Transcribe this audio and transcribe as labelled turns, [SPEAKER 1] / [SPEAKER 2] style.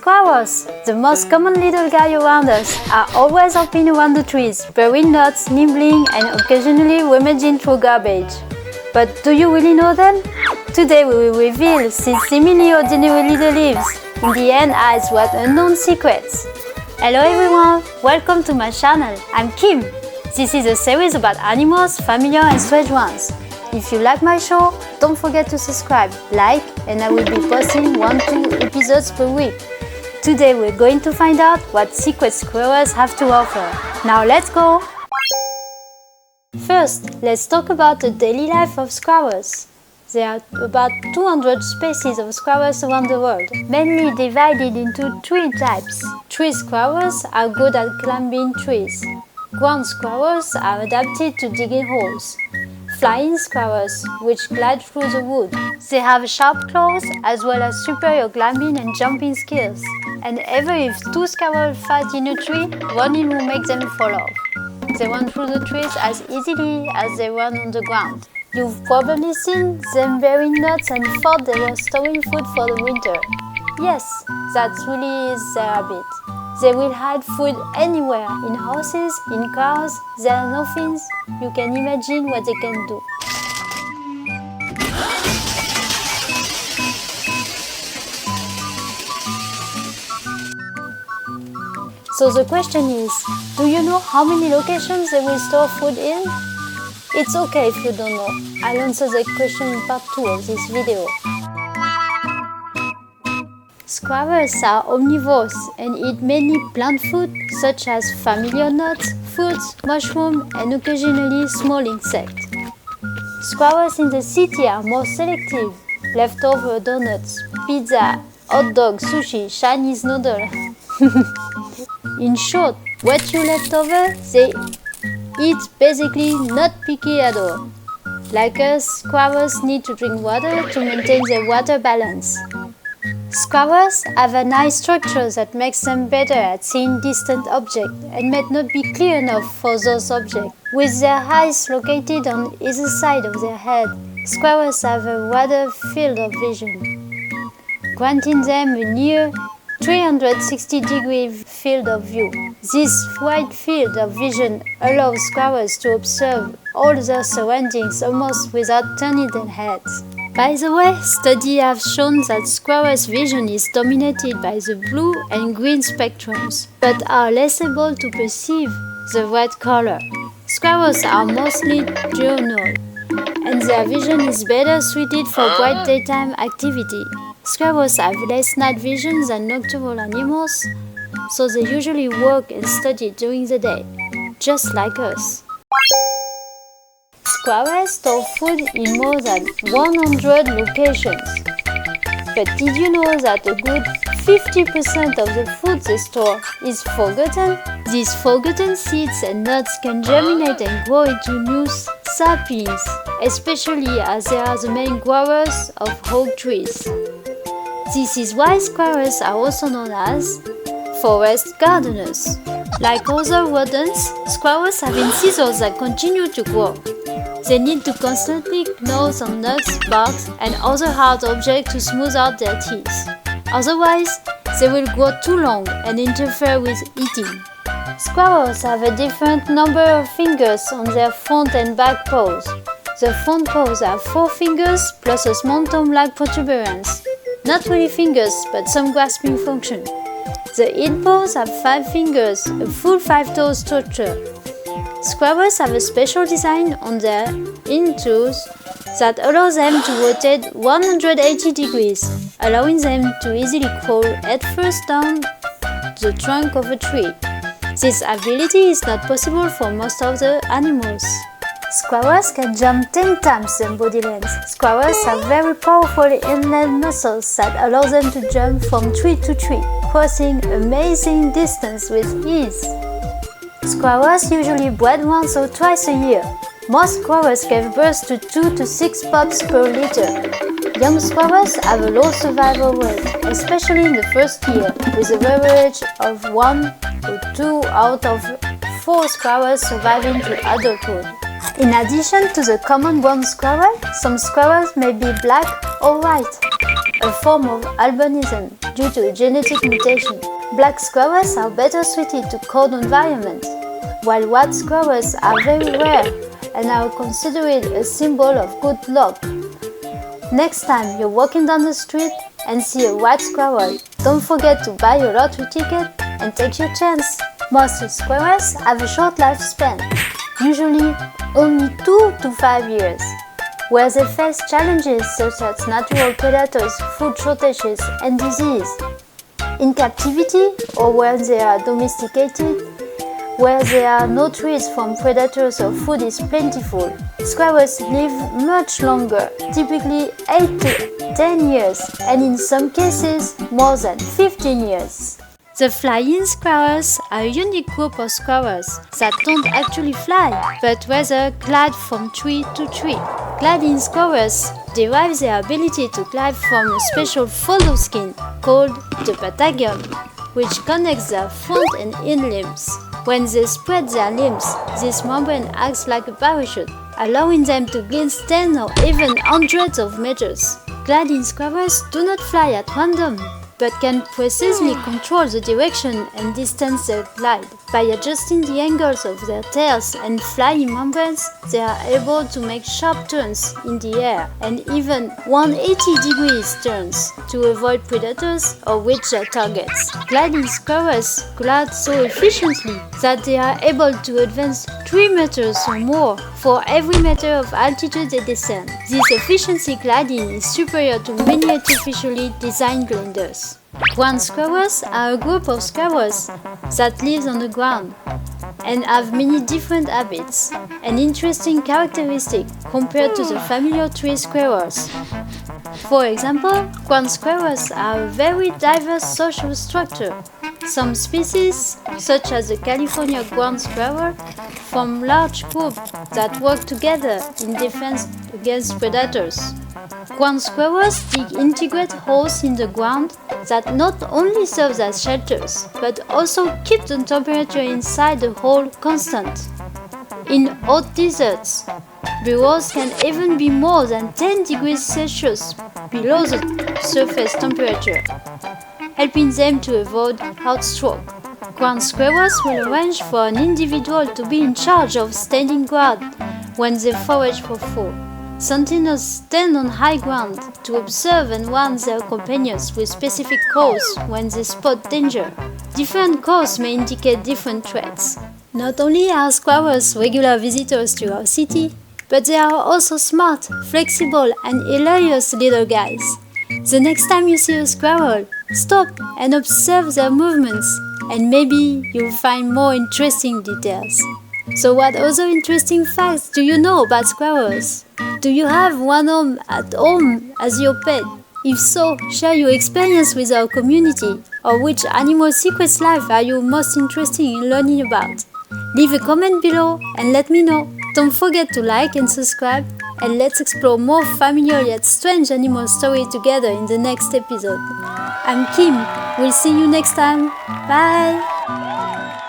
[SPEAKER 1] Squirrels, the most common little guy around us, are always hopping around the trees, burying nuts, nibbling, and occasionally rummaging through garbage. But do you really know them? Today we will reveal these seemingly ordinary little lives in the end hides what unknown secrets. Hello everyone, welcome to my channel. I'm Kim. This is a series about animals, familiar and strange ones. If you like my show, don't forget to subscribe, like, and I will be posting 1-2 episodes per week. Today we're going to find out what secret squirrels have to offer. Now let's go! First, let's talk about the daily life of squirrels. There are about 200 species of squirrels around the world, mainly divided into three types. Tree squirrels are good at climbing trees. Ground squirrels are adapted to digging holes. Flying squirrels, which glide through the wood. They have sharp claws as well as superior climbing and jumping skills. And ever if two squirrels fight in a tree, running will make them fall off. They run through the trees as easily as they run on the ground. You've probably seen them burying nuts and thought they were storing food for the winter. Yes, that really is their habit. They will hide food anywhere, in houses, in cars. There are no things you can imagine what they can do. So the question is, do you know how many locations they will store food in? It's okay if you don't know. I'll answer the question in part 2 of this video. Squirrels are omnivores and eat mainly plant food such as familiar nuts, fruits, mushrooms, and occasionally small insects. Squirrels in the city are more selective. Leftover donuts, pizza, hot dog, sushi, Chinese noodle. In short, what you left over, they eat basically not picky at all. Like us, squirrels need to drink water to maintain their water balance. Squirrels have an eye structure that makes them better at seeing distant objects and may not be clear enough for those objects. With their eyes located on either side of their head, squirrels have a wider field of vision, granting them a near 360-degree field of view. This wide field of vision allows squirrels to observe all their surroundings almost without turning their heads. By the way, studies have shown that squirrels' vision is dominated by the blue and green spectrums, but are less able to perceive the red color. Squirrels are mostly diurnal, and their vision is better suited for bright daytime activity. Squirrels have less night vision than nocturnal animals, so they usually work and study during the day, just like us. Squirrels store food in more than 100 locations. But did you know that a good 50% of the food they store is forgotten? These forgotten seeds and nuts can germinate and grow into new saplings, especially as they are the main growers of oak trees. This is why squirrels are also known as forest gardeners. Like other rodents, squirrels have incisors that continue to grow. They need to constantly gnaw on nuts, barks, and other hard objects to smooth out their teeth. Otherwise, they will grow too long and interfere with eating. Squirrels have a different number of fingers on their front and back paws. The front paws have 4 fingers plus a small thumb-like protuberance. Not really fingers, but some grasping function. The hind paws have 5 fingers, a full 5-toe structure. Squirrels have a special design on their hind toes that allows them to rotate 180 degrees, allowing them to easily crawl headfirst down the trunk of a tree. This ability is not possible for most of the animals. Squirrels can jump 10 times their body length. Squirrels have very powerful inland muscles that allow them to jump from tree to tree, crossing amazing distance with ease. Squirrels usually bred once or twice a year. Most squirrels give birth to 2 to 6 pups per litter. Young squirrels have a low survival rate, especially in the first year, with an average of 1 or 2 out of 4 squirrels surviving to adulthood. In addition to the common brown squirrel, some squirrels may be black or white. a form of albinism due to a genetic mutation. Black squirrels are better suited to cold environments, while white squirrels are very rare and are considered a symbol of good luck. Next time you're walking down the street and see a white squirrel, don't forget to buy a lottery ticket and take your chance. Most squirrels have a short lifespan, usually only 2 to 5 years, where they face challenges such as natural predators, food shortages, and disease. In captivity, or where they are domesticated, where there are no threats from predators or food is plentiful, squirrels live much longer, typically 8 to 10 years, and in some cases more than 15 years. The flying squirrels are a unique group of squirrels that don't actually fly, but rather glide from tree to tree. Gliding squirrels derive their ability to glide from a special fold of skin called the patagium, which connects their front and hind limbs. When they spread their limbs, this membrane acts like a parachute, allowing them to glide 10 or even hundreds of meters. Gliding squirrels do not fly at random, but can precisely control the direction and distance they glide. By adjusting the angles of their tails and flying membranes, they are able to make sharp turns in the air and even 180-degree turns to avoid predators or reach their targets. Gliding squirrels glide so efficiently that they are able to advance 3 meters or more for every meter of altitude they descend. This efficiency gliding is superior to many artificially designed gliders. Ground squirrels are a group of squirrels that live on the ground and have many different habits and interesting characteristics compared to the familiar tree squirrels. For example, ground squirrels are a very diverse social structure. Some species, such as the California ground squirrel, form large groups that work together in defense against predators. Ground squirrels dig integrate holes in the ground that not only serve as shelters, but also keep the temperature inside the hole constant. In hot deserts, burrows can even be more than 10 degrees Celsius below the surface temperature, helping them to avoid heat stroke. Ground squirrels will arrange for an individual to be in charge of standing guard when they forage for food. Sentinels stand on high ground to observe and warn their companions with specific calls when they spot danger. Different calls may indicate different threats. Not only are squirrels regular visitors to our city, but they are also smart, flexible, and hilarious little guys. The next time you see a squirrel, stop and observe their movements, and maybe you'll find more interesting details. So what other interesting facts do you know about squirrels? Do you have one at home as your pet? If so, share your experience with our community. Or which animal secrets life are you most interested in learning about? Leave a comment below and let me know. Don't forget to like and subscribe, and let's explore more familiar yet strange animal stories together in the next episode. I'm Kim. We'll see you next time. Bye!